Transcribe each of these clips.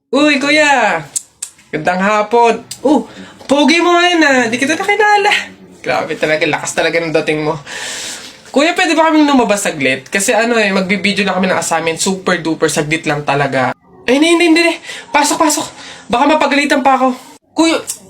Uy, kuya! Gandang hapon. Pogi mo ngayon Di kita nakilala. Grabe talaga, lakas talaga ng dating mo. Kuya, pwede ba kaming lumabas saglit? Kasi magbibideo na kami ng assignment. Super duper, saglit lang talaga. Ay, hindi. Pasok. Baka mapagalitan pa ako.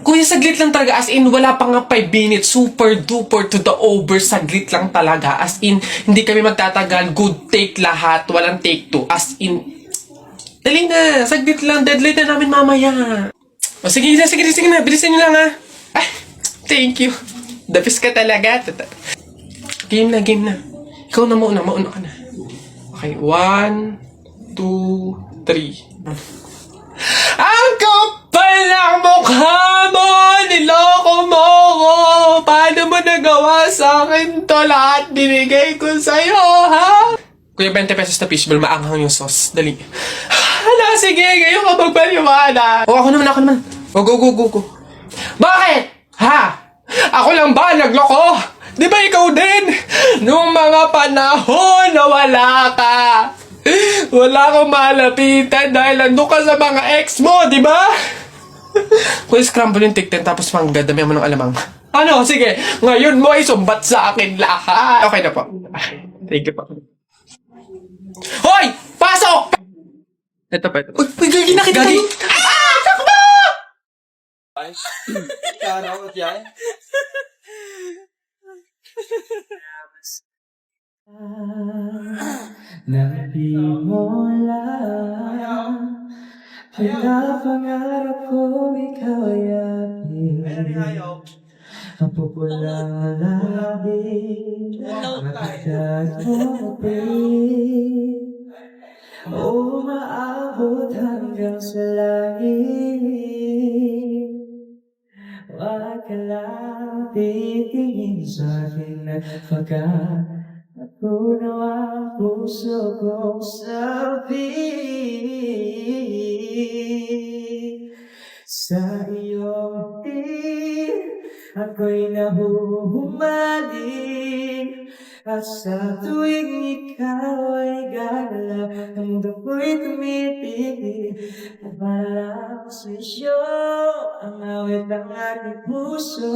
Kuya, saglit lang talaga. As in, wala pa nga 5 minutes. Super duper to the over. Saglit lang talaga. As in, hindi kami magtatagal. Good take lahat. Walang take two. As in, dali na. Saglit lang. Deadline na namin mamaya. O, sige na. Bilisan nyo lang, ha. Ay, thank you. The best ka talaga. Game na. Ikaw na mauna ka na. Okay, 1, 2, 3. Ang kapal ng mukha mo! Niloko mo ko! Paano mo nagawa sa akin to? Lahat binigay ko sa'yo, ha? Kuya, 20 pesos na fishball, maanghang yung sauce. Dali. Hala, sige, ngayon ka magpaliwana. Ako naman. Go. Bakit? Ha? Ako lang ba nagloko? Di ba ikaw din? Nung mga panahon na wala ka. Wala akong malapitan dahil nandun ka sa mga ex mo, di ba? Kung scramble yung tiktin tapos dami mo ng alamang. Ano? Sige, ngayon mo ay sumbat sa akin lahat. Okay na po. Thank you po. Hoy! Pasok! Ito pa. Uy, gagi na kita. Gagi! Takbo! Karawat yan? Nang di mo lang pinapangarap ko ikaw ay akin. Ang pupulang labi Matagdag mo din Umaabot hanggang sa langit. Wag ka lang titingin sa'kin at natunaw ang puso kong sabi. Sa iyong tingin ako'y nahuhumaling. At sa tuwing ikaw ay gagalaw, ang dugo'y tumitigil. At parang swisyo ang awit ng aking puso.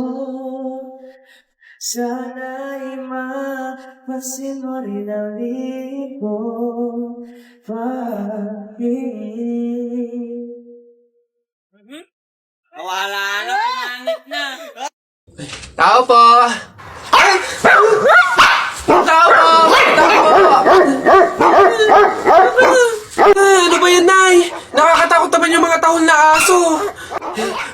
Sana'y mapasin mo rin ang liko pag-ibig. Wala na, pangit na. Tao po! Ay! Tao po! Ano ba yan, Nay? Nakakatakot naman yung mga tahol na aso.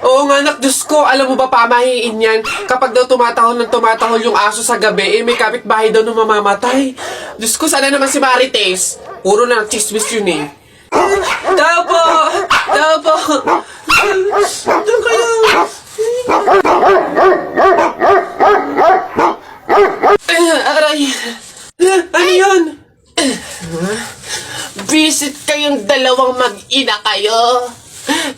Oo nga, anak, Diyos ko. Alam mo ba, pamahiin yan. Kapag daw tumatahol yung aso sa gabi, may kapitbahay daw na mamamatay. Diyos ko, sana naman si Marites. Puro na chismis yun eh. Tao po! Doon kayo! Aray! Ano yun? Visit kayong dalawang mag-ina kayo.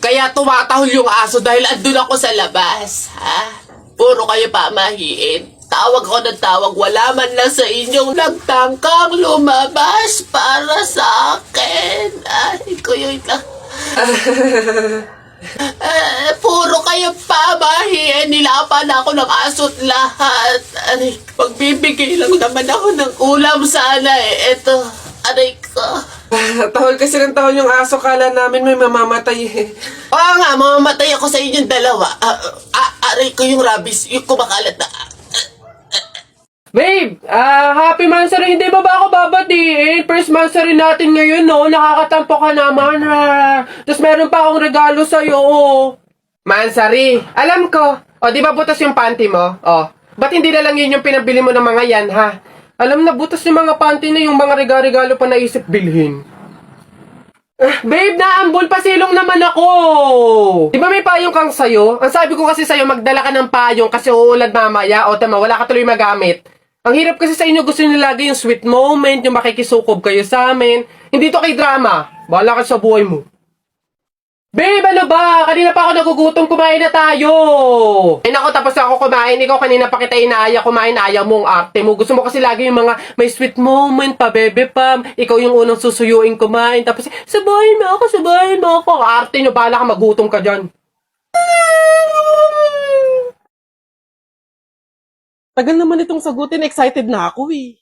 Kaya tumatahol yung aso dahil andun ako sa labas. Ha? Puro kayo pamahiin. Tawag ko ng tawag, wala man lang sa inyong nagtangkang lumabas para sa akin. Ay, kuyoy lang. Puro kayo pamahiin. Nilapan ako ng aso't lahat. Aray, magbibigay lang naman ako ng ulam sana eh. Eto, aray ko. Tahol kasi ng tahol yung aso, kala namin may mamamatay eh. Oo nga, mamamatay ako sa inyong dalawa. Aray ko yung rabies, yung kumakalat na. Babe, happy Mansari, hindi ba ako babatiin? First Mansari natin ngayon, no? Nakakatampo ka naman, ha? Tapos meron pa akong regalo sa'yo, oh. Mansari, alam ko. O, di ba butas yung panty mo? O, ba't hindi na lang yun yung pinabili mo ng mga yan, ha? Alam na, butas yung mga panty na yung mga regalo pa naisip bilhin. Babe, naambol pa silong naman ako. Di ba may payong kang sayo? Ang sabi ko kasi sayo, magdala ka ng payong kasi uulan mamaya. O, tama, wala ka tuloy magamit. Ang hirap kasi sa inyo, gusto nyo lagi yung sweet moment, yung makikisukob kayo sa amin. Hindi to kay drama. Bahala ka sa buhay mo. Babe, ano ba? Kanina pa ako nagugutom, kumain na tayo! Eh nako, tapos na ako kumain. Ikaw kanina pa kita inaaya kumain, ayaw mo ang arte mo. Gusto mo kasi lagi yung mga may sweet moment pa, bebe pam. Ikaw yung unang susuyuin kumain. Tapos, sabahin mo ako. Arte nyo, bahala ka, magutom ka dyan. Tagal naman itong sagutin, excited na ako eh.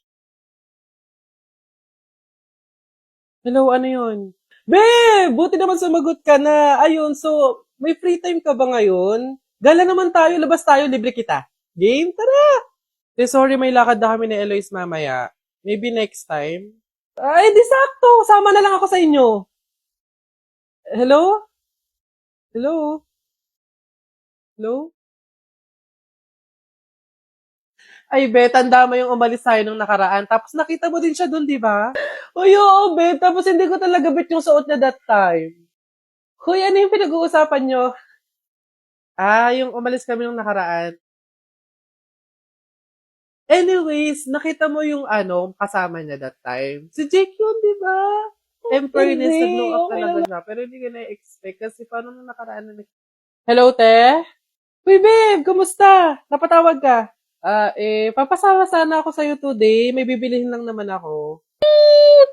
Hello, ano yun? Babe, buti naman sumagot ka na. Ayun, so, may free time ka ba ngayon? Gala naman tayo, labas tayo, libre kita. Game? Tara! Sorry, may lakad na kami ni Eloise mamaya. Maybe next time. Ay, di sakto. Sama na lang ako sa inyo. Hello? Hello? Hello? Ay, be, tanda mo yung umalis tayo nung nakaraan. Tapos nakita mo din siya dun, di ba? Uy, oo, be. Tapos hindi ko talaga bet yung suot niya that time. Hoy, ano yung pinag-uusapan nyo? Ah, yung umalis kami nung nakaraan. Anyways, nakita mo yung kasama niya that time. Si Jake yun, di ba? In fairness, Hindi, nag-blow up okay talaga siya. Pero hindi ko na-expect kasi paano nung nakaraan na Hello, te? Uy, babe, kumusta? Napatawag ka? Papasama sana ako sa'yo today. May bibilihin lang naman ako.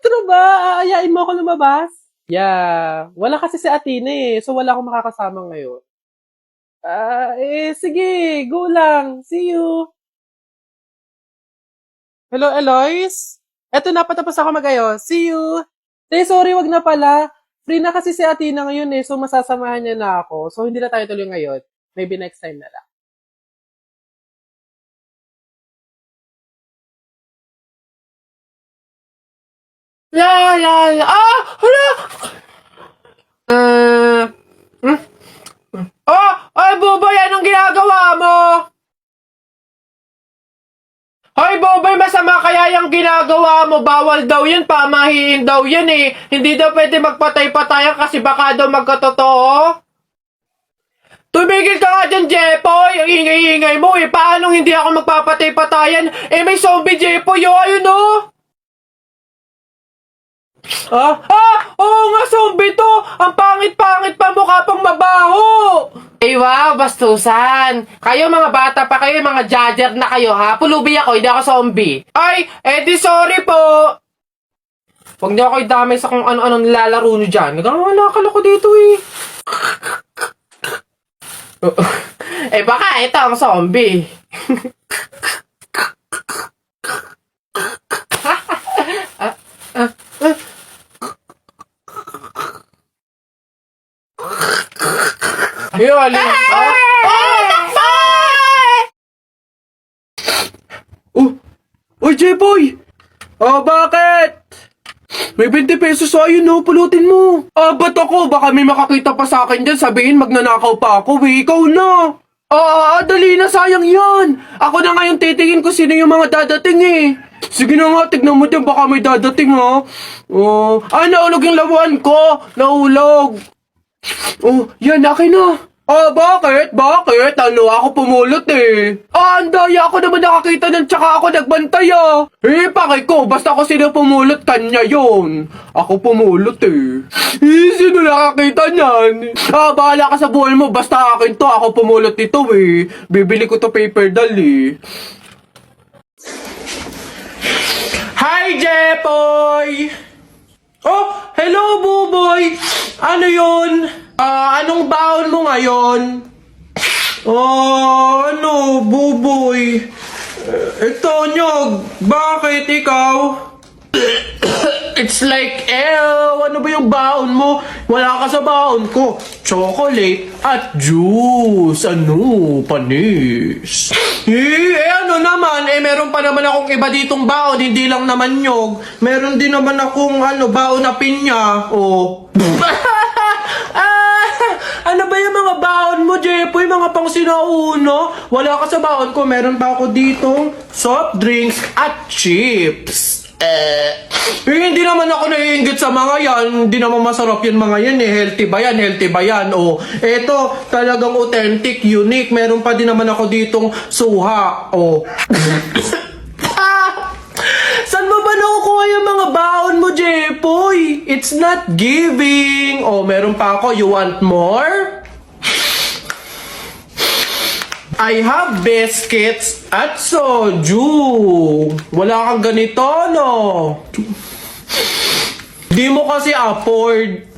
True ba? Aayain mo ako lumabas? Yeah. Wala kasi si Athena eh. So, wala akong makakasama ngayon. Sige. Go lang. See you. Hello, Eloise? Eto na, patapos ako mag-ayos. See you. Sorry, wag na pala. Free na kasi si Athena ngayon eh. So, masasamahan niya na ako. So, hindi na tayo tuloy ngayon. Maybe next time na lang. La. Hala! Ay, Boboy, anong ginagawa mo? Hoy, Boboy, masama kaya yung ginagawa mo. Bawal daw yun, pamahiin daw yun eh. Hindi daw pwede magpatay-patayan kasi baka daw magkatotoo. Tumigil ka nga dyan, Jepoy! Ang ingay-ingay mo eh. Paano hindi ako magpapatay-patayan? Eh, may zombie, Jepoy, oh, ayun oh! Oo nga, zombie to! Ang pangit-pangit pa, mukha pang mabaho! Eh, wow, bastusan! Kayo mga bata pa kayo, mga judger na kayo, ha? Pulubi ako, hindi ako zombie. Ay, di sorry po! Huwag niyo ako idamay sa kung ano-ano nilalaro niyo dyan. Nagkakalakal ako dito eh. Baka ito ang zombie. Yun, Uy, J-Boy! Bakit? May 20 pesos ayun no, pulutin mo. Ba't ako? Baka may makakita pa sa akin dyan, sabihin magnanakaw pa ako, ikaw na. Dali na, sayang yan. Ako na ngayon titingin ko sino yung mga dadating eh. Sige na nga, tignan mo dyan, baka may dadating ha. Naulog yung labuan ko. Naulog. Yan, akin na. Bakit? Bakit? Ako pumulot eh. Ang daya ako naman nakakita ng tsaka ako nagbantay ah. Pakay ko, basta ako sino pumulot, kanya yon. Ako pumulot eh. Sino nakakita niyan? Bahala ka sa buhay mo, basta akin to, ako pumulot ito eh. Bibili ko to paper doll eh. Hi, Jepoy! Hello, Buboy! Ano yun? Anong baon mo ngayon? Buboy? Ito, Nyog. Bakit ikaw? It's like, ano ba yung baon mo? Wala ka sa baon ko. Chocolate at juice. Panis. Ano naman? Meron pa naman akong iba ditong baon. Hindi lang naman Nyog. Meron din naman akong, baon na pinya. Ano ba yung mga baon mo, Jepoy? Mga pang sinauna? Wala ka sa baon ko. Meron pa ako dito soft drinks at chips. Hindi naman ako naiinggit sa mga yan. Hindi naman masarap yung mga yan eh. Healthy ba yan? Healthy ba yan? Eto, talagang authentic, unique. Meron pa din naman ako ditong suha. Saan mo ba nakukuha nga yung mga baon mo, Jepoy. It's not giving. Oh, meron pa ako. You want more? I have biscuits at soju. Wala kang ganito, no? Di mo kasi afford.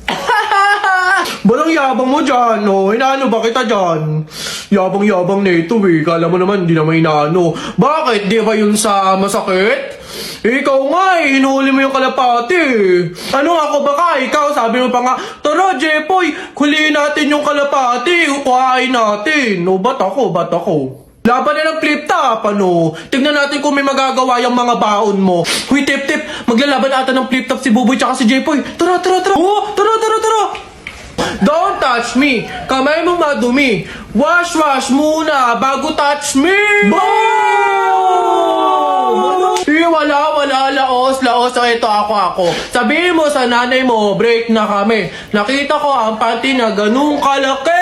Walang yabang mo dyan, no? Inaano ba kita dyan? Yabang-yabang na ito, eh. Kala mo naman, di naman inaano. Bakit? Di ba yun sa masakit? Ikaw nga, eh. Hinuli mo yung kalapati, eh. Ano ako baka? Ikaw, sabi mo pa nga, tara, Jepoy, huliin natin yung kalapati. Ukuhain natin. No, ba't ako? Laban na ng flip top, ano? Tignan natin kung may magagawa yung mga baon mo. Huy, tip, maglalaban ata ng flip top si Buboy tsaka si Jepoy. Tara! Oh, tara! Don't touch me! Kamay mo madumi. Wash muna bago touch me! Boom! Wala, laos. O, ito, ako. Sabihin mo sa nanay mo, break na kami. Nakita ko ang panty na ganung kalaki!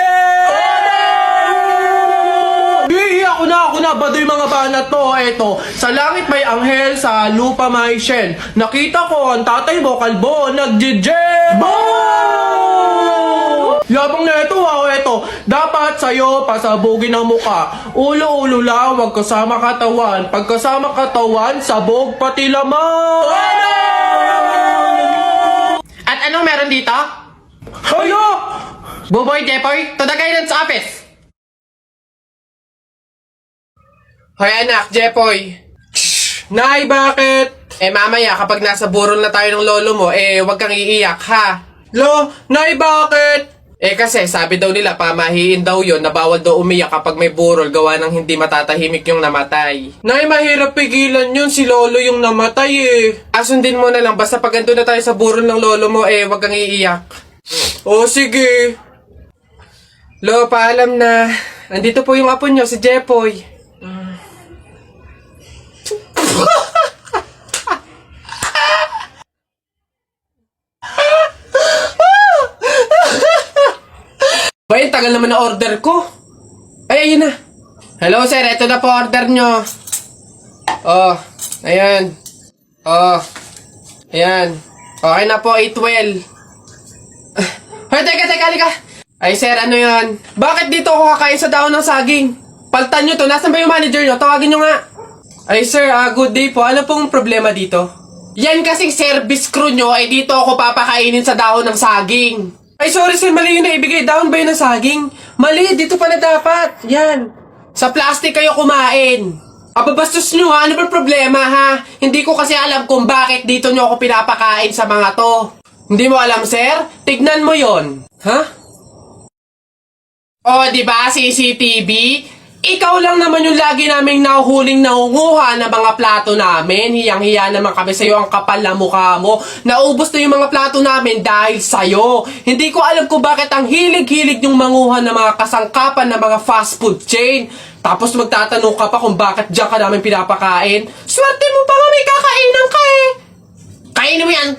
Ako na, baduy mga banat to. Eto, sa langit may anghel, sa lupa may shen. Nakita ko ang tatay mo, kalbo, nagjijen! Yabang na ito, eto. Dapat sa'yo, pasabugin ang muka. Ulo lang, wag kasama katawan. Pagkasama katawan, sabog pati lamang! At anong meron dito? Hayo! Buboy, Jepoy, to the guidance office! Hoy anak, Jepoy. Nay, bakit? Mamaya kapag nasa burol na tayo ng lolo mo, wag kang iiyak, ha? Nay, bakit? Kasi sabi daw nila, pamahiin daw yon na bawal daw umiyak kapag may burol gawa ng hindi matatahimik yung namatay. Nay, mahirap pigilan yun, si lolo yung namatay Asundin mo na lang, basta pag ando na tayo sa burol ng lolo mo, wag kang iiyak. Sige. Paalam na. Andito po yung apo nyo, si Jepoy. Bay, tagal naman na order ko. Ayun na. Hello, sir. Ito na po order nyo. Ayan. Ayan. Okay na po, 812. Hoy, teka, halika. Ay, sir, ano yan? Bakit dito ako kakain sa daon ng saging? Paltan nyo to. Nasaan ba yung manager nyo? Tawagin nyo nga. Ay, sir, good day po. Ano pong problema dito? Yan kasing service crew nyo, dito ako papakainin sa dahon ng saging. Ay, sorry sir, mali yun na ibigay. Dahon ba yun ng saging? Mali, dito pala dapat. Yan. Sa plastic kayo kumain. Ababastos nyo ha, ano ba problema ha? Hindi ko kasi alam kung bakit dito nyo ako pinapakain sa mga to. Hindi mo alam, sir? Tignan mo yon. Ha? Diba, CCTV? Ikaw lang naman yung lagi naming nahuhuling nangunguha ng mga plato namin. Hiyang-hiya naman kami sa'yo, ang kapal na mukha mo. Naubos na yung mga plato namin dahil sa'yo. Hindi ko alam kung bakit ang hilig-hilig yung manguha ng mga kasangkapan ng mga fast food chain. Tapos magtatanong ka pa kung bakit diyan ka namin pinapakain. Swerte mo pa nga may kakainan ka Kainin mo yan!